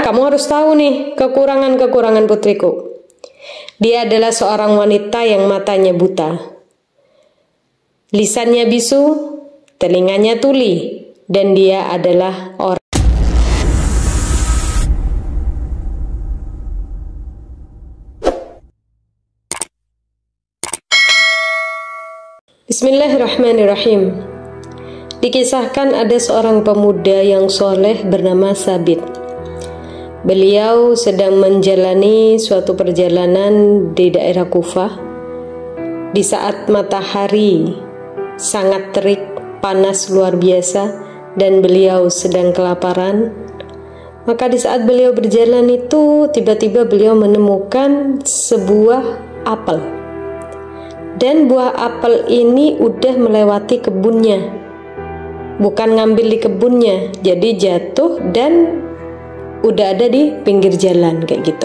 Kamu harus tahu nih kekurangan-kekurangan putriku. Dia adalah seorang wanita yang matanya buta, lisannya bisu, telinganya tuli, dan dia adalah orang. Bismillahirrahmanirrahim. Dikisahkan ada seorang pemuda yang soleh bernama Sabit. Beliau sedang menjalani suatu perjalanan di daerah Kufah. Di saat matahari sangat terik, panas luar biasa, dan beliau sedang kelaparan. Maka di saat beliau berjalan itu, tiba-tiba beliau menemukan sebuah apel. Dan buah apel ini udah melewati kebunnya, bukan ngambil di kebunnya, jadi jatuh dan udah ada di pinggir jalan kayak gitu.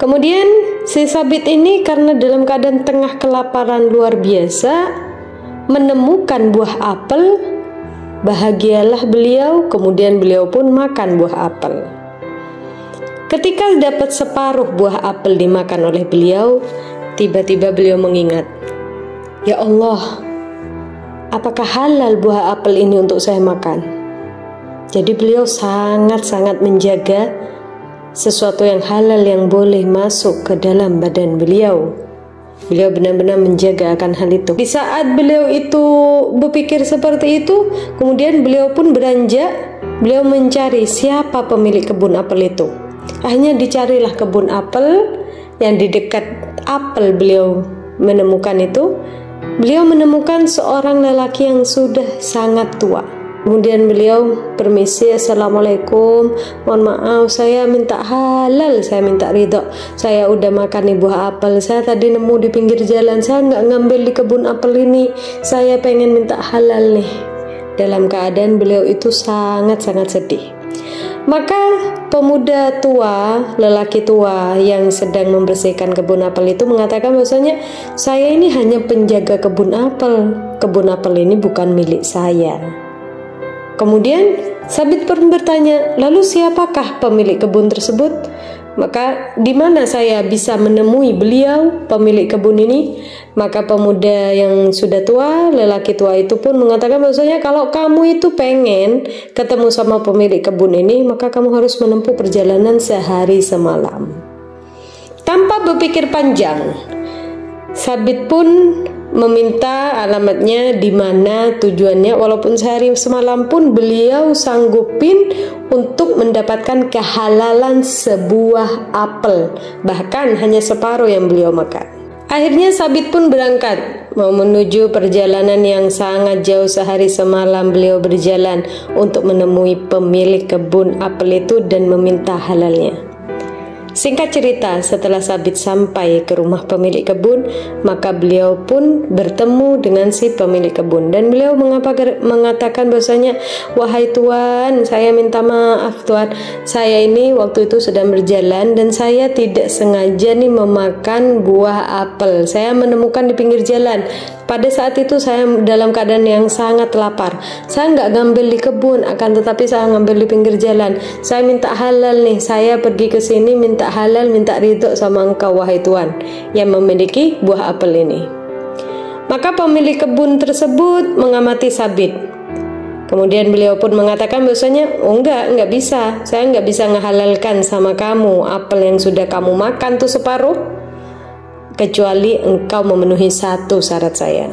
Kemudian si Sabit ini karena dalam keadaan tengah kelaparan luar biasa menemukan buah apel, bahagialah beliau. Kemudian beliau pun makan buah apel. Ketika dapat separuh buah apel dimakan oleh beliau, tiba-tiba beliau mengingat, ya Allah, apakah halal buah apel ini untuk saya makan? Jadi beliau sangat-sangat menjaga sesuatu yang halal yang boleh masuk ke dalam badan beliau. Beliau benar-benar menjaga akan hal itu. Di saat beliau itu berpikir seperti itu, kemudian beliau pun beranjak, beliau mencari siapa pemilik kebun apel itu. Akhirnya dicarilah kebun apel yang di dekat apel beliau menemukan itu. Beliau menemukan seorang lelaki yang sudah sangat tua. Kemudian beliau permisi, assalamualaikum, mohon maaf, saya minta halal, saya minta ridho, saya udah makan nih buah apel, saya tadi nemu di pinggir jalan, saya nggak ngambil di kebun apel ini, saya pengen minta halal nih. Dalam keadaan beliau itu sangat-sangat sedih. Maka pemuda tua, lelaki tua yang sedang membersihkan kebun apel itu mengatakan bahwasanya saya ini hanya penjaga kebun apel ini bukan milik saya. Kemudian Sabit pun bertanya, lalu siapakah pemilik kebun tersebut? Maka di mana saya bisa menemui beliau, pemilik kebun ini? Maka pemuda yang sudah tua, lelaki tua itu pun mengatakan bahwasanya kalau kamu itu pengen ketemu sama pemilik kebun ini, maka kamu harus menempuh perjalanan sehari semalam. Tanpa berpikir panjang, Sabit pun meminta alamatnya di mana tujuannya, walaupun sehari semalam pun beliau sanggupin untuk mendapatkan kehalalan sebuah apel, bahkan hanya separuh yang beliau makan. Akhirnya Sabit pun berangkat mau menuju perjalanan yang sangat jauh. Sehari semalam beliau berjalan untuk menemui pemilik kebun apel itu dan meminta halalnya. Singkat cerita, setelah Sabit sampai ke rumah pemilik kebun, maka beliau pun bertemu dengan si pemilik kebun dan beliau mengatakan bahwasanya, wahai tuan, saya minta maaf tuan, saya ini waktu itu sedang berjalan dan saya tidak sengaja nih memakan buah apel, saya menemukan di pinggir jalan. Pada saat itu saya dalam keadaan yang sangat lapar. Saya nggak ngambil di kebun, akan tetapi saya ngambil di pinggir jalan. Saya minta halal nih, saya pergi ke sini minta halal, minta ridho sama engkau wahai tuan yang memiliki buah apel ini. Maka pemilik kebun tersebut mengamati Sabit. Kemudian beliau pun mengatakan bahwasanya, oh enggak bisa. Saya nggak bisa ngehalalkan sama kamu apel yang sudah kamu makan tuh separuh, kecuali engkau memenuhi satu syarat saya.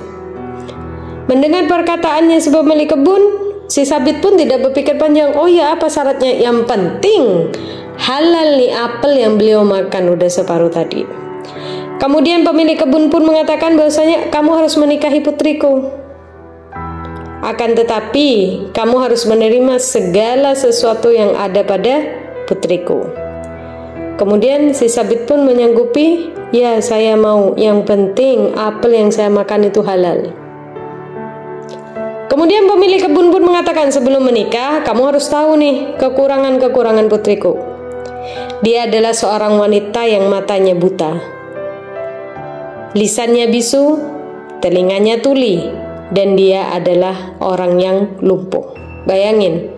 Mendengar perkataannya si pemilik kebun, si Sabit pun tidak berpikir panjang. Oh ya, apa syaratnya? Yang penting halal nih apel yang beliau makan udah separuh tadi. Kemudian pemilik kebun pun mengatakan bahwasanya kamu harus menikahi putriku. Akan tetapi kamu harus menerima segala sesuatu yang ada pada putriku. Kemudian si Sabit pun menyanggupi, ya saya mau, yang penting apel yang saya makan itu halal. Kemudian pemilik kebun pun mengatakan, sebelum menikah kamu harus tahu nih kekurangan-kekurangan putriku. Dia adalah seorang wanita yang matanya buta, lisannya bisu, telinganya tuli, dan dia adalah orang yang lumpuh. Bayangin,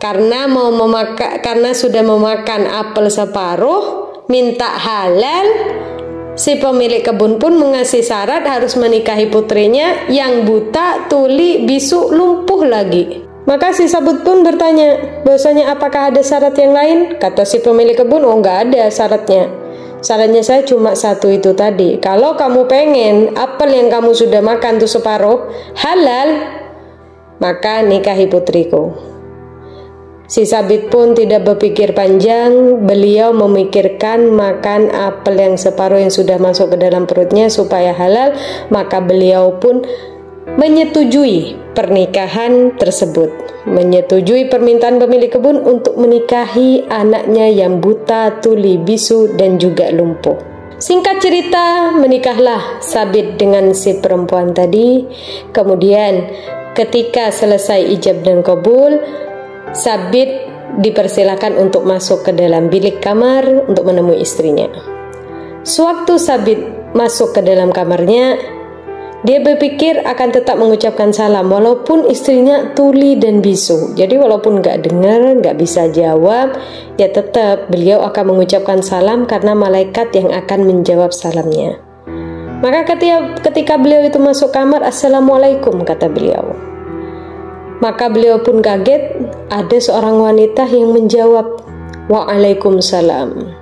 karena sudah memakan apel separuh, minta halal, si pemilik kebun pun mengasih syarat harus menikahi putrinya yang buta, tuli, bisu, lumpuh lagi. Maka si Sabit pun bertanya, bahwasanya apakah ada syarat yang lain? Kata si pemilik kebun, oh nggak ada syaratnya. Syaratnya saya cuma satu itu tadi. Kalau kamu pengen apel yang kamu sudah makan tuh separuh halal, maka nikahi putriku. Si Sabit pun tidak berpikir panjang, beliau memikirkan makan apel yang separuh yang sudah masuk ke dalam perutnya supaya halal, maka beliau pun menyetujui pernikahan tersebut, menyetujui permintaan pemilik kebun untuk menikahi anaknya yang buta, tuli, bisu, dan juga lumpuh. Singkat cerita, menikahlah Sabit dengan si perempuan tadi. Kemudian ketika selesai ijab dan kabul, Sabit dipersilakan untuk masuk ke dalam bilik kamar untuk menemui istrinya. Sewaktu Sabit masuk ke dalam kamarnya, dia berpikir akan tetap mengucapkan salam walaupun istrinya tuli dan bisu. Jadi walaupun nggak dengar, nggak bisa jawab, ya tetap beliau akan mengucapkan salam karena malaikat yang akan menjawab salamnya. Maka ketika beliau itu masuk kamar, Assalamualaikum, kata beliau. Maka beliau pun kaget, ada seorang wanita yang menjawab, Waalaikumsalam.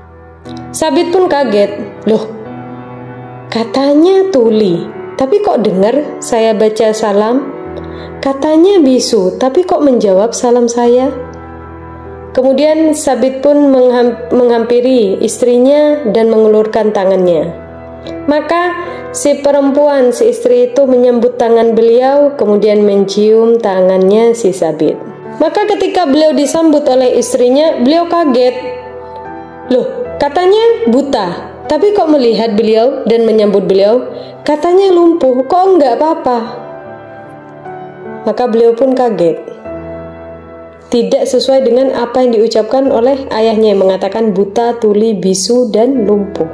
Sabit pun kaget, loh, katanya tuli, tapi kok dengar saya baca salam? Katanya bisu, tapi kok menjawab salam saya? Kemudian Sabit pun menghampiri istrinya dan mengulurkan tangannya. Maka si perempuan, si istri itu menyambut tangan beliau, kemudian mencium tangannya si Sabit. Maka ketika beliau disambut oleh istrinya, beliau kaget. Loh, katanya buta, tapi kok melihat beliau dan menyambut beliau? Katanya lumpuh, kok enggak apa-apa? Maka beliau pun kaget. Tidak sesuai dengan apa yang diucapkan oleh ayahnya yang mengatakan buta, tuli, bisu, dan lumpuh.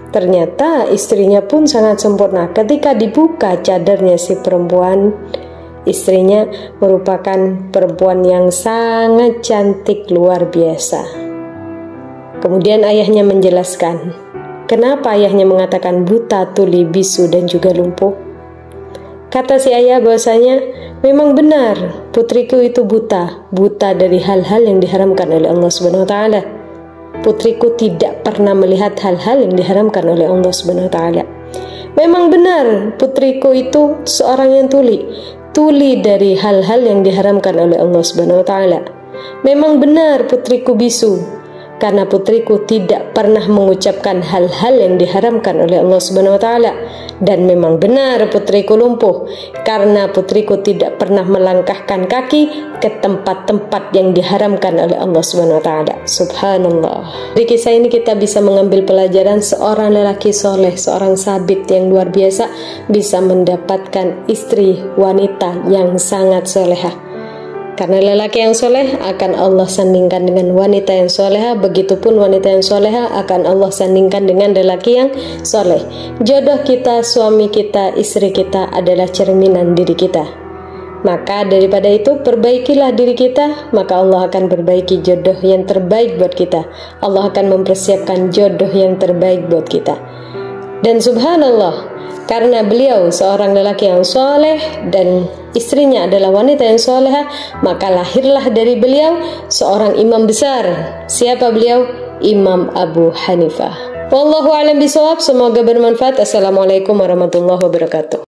Ternyata istrinya pun sangat sempurna. Ketika dibuka cadarnya si perempuan, istrinya merupakan perempuan yang sangat cantik luar biasa. Kemudian ayahnya menjelaskan, kenapa ayahnya mengatakan buta, tuli, bisu, dan juga lumpuh? Kata si ayah bahwasanya memang benar putriku itu buta dari hal-hal yang diharamkan oleh Allah Subhanahu wa taala. Putriku tidak pernah melihat hal-hal yang diharamkan oleh Allah Subhanahu wa taala. Memang benar putriku itu seorang yang tuli dari hal-hal yang diharamkan oleh Allah Subhanahu wa taala. Memang benar putriku bisu, karena putriku tidak pernah mengucapkan hal-hal yang diharamkan oleh Allah Subhanahu wa taala. Dan memang benar putriku lumpuh, karena putriku tidak pernah melangkahkan kaki ke tempat-tempat yang diharamkan oleh Allah Subhanahu wa taala. Subhanallah. Dari kisah ini kita bisa mengambil pelajaran seorang lelaki soleh, seorang Sabit yang luar biasa bisa mendapatkan istri wanita yang sangat solehah. Karena lelaki yang soleh akan Allah sandingkan dengan wanita yang soleha, begitupun wanita yang soleha akan Allah sandingkan dengan lelaki yang soleh. Jodoh kita, suami kita, istri kita adalah cerminan diri kita. Maka daripada itu perbaikilah diri kita, maka Allah akan perbaiki jodoh yang terbaik buat kita. Allah akan mempersiapkan jodoh yang terbaik buat kita. Dan subhanallah, karena beliau seorang lelaki yang soleh dan istrinya adalah wanita yang soleha, maka lahirlah dari beliau seorang imam besar. Siapa beliau? Imam Abu Hanifah. Wallahu a'lam bishawab. Semoga bermanfaat. Assalamualaikum warahmatullahi wabarakatuh.